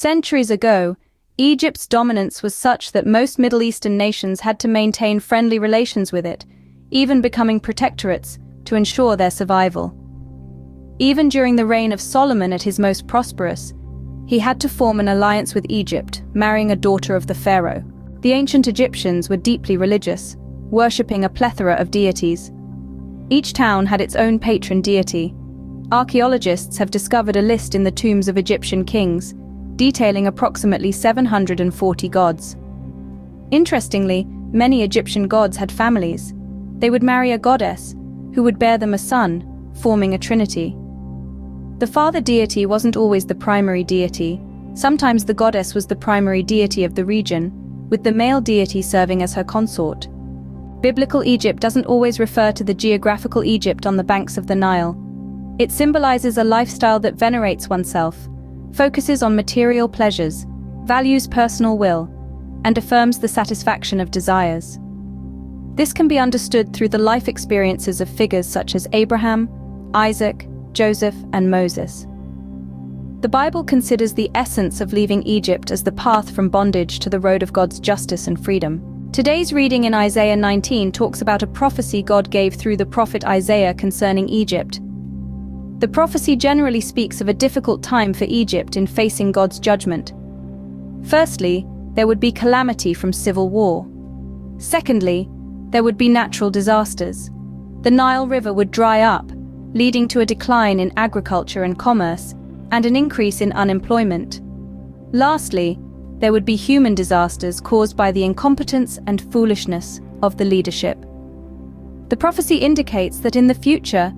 Centuries ago, Egypt's dominance was such that most Middle Eastern nations had to maintain friendly relations with it, even becoming protectorates, to ensure their survival. Even during the reign of Solomon at his most prosperous, he had to form an alliance with Egypt, marrying a daughter of the pharaoh. The ancient Egyptians were deeply religious, worshipping a plethora of deities. Each town had its own patron deity. Archaeologists have discovered a list in the tombs of Egyptian kings, detailing approximately 740 gods. Interestingly, many Egyptian gods had families. They would marry a goddess, who would bear them a son, forming a trinity. The father deity wasn't always the primary deity. Sometimes the goddess was the primary deity of the region, with the male deity serving as her consort. Biblical Egypt doesn't always refer to the geographical Egypt on the banks of the Nile. It symbolizes a lifestyle that venerates oneself, focuses on material pleasures, values personal will, and affirms the satisfaction of desires. This can be understood through the life experiences of figures such as Abraham, Isaac, Joseph, and Moses. The Bible considers the essence of leaving Egypt as the path from bondage to the road of God's justice and freedom. Today's reading in Isaiah 19 talks about a prophecy God gave through the prophet Isaiah concerning Egypt. The prophecy generally speaks of a difficult time for Egypt in facing God's judgment. Firstly, there would be calamity from civil war. Secondly, there would be natural disasters. The Nile River would dry up, leading to a decline in agriculture and commerce, and an increase in unemployment. Lastly, there would be human disasters caused by the incompetence and foolishness of the leadership. The prophecy indicates that in the future,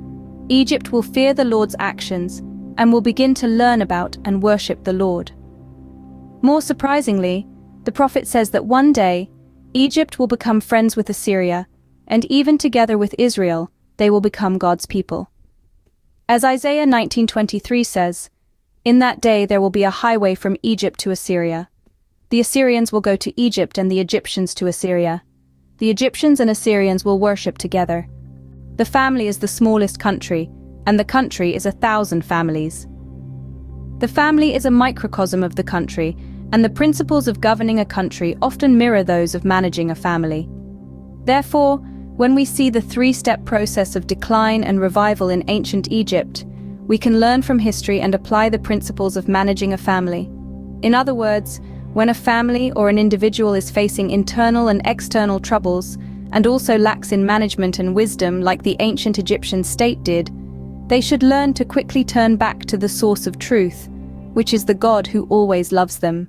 Egypt will fear the Lord's actions and will begin to learn about and worship the Lord. More surprisingly, the prophet says that one day, Egypt will become friends with Assyria, and even together with Israel, they will become God's people. As Isaiah 19:23 says, "In that day there will be a highway from Egypt to Assyria. The Assyrians will go to Egypt and the Egyptians to Assyria. The Egyptians and Assyrians will worship together. The family is the smallest country, and the country is 1,000 families." The family is a microcosm of the country, and the principles of governing a country often mirror those of managing a family. Therefore, when we see the three-step process of decline and revival in ancient Egypt, we can learn from history and apply the principles of managing a family. In other words, when a family or an individual is facing internal and external troubles, and also lacks in management and wisdom like the ancient Egyptian state did, they should learn to quickly turn back to the source of truth, which is the God who always loves them.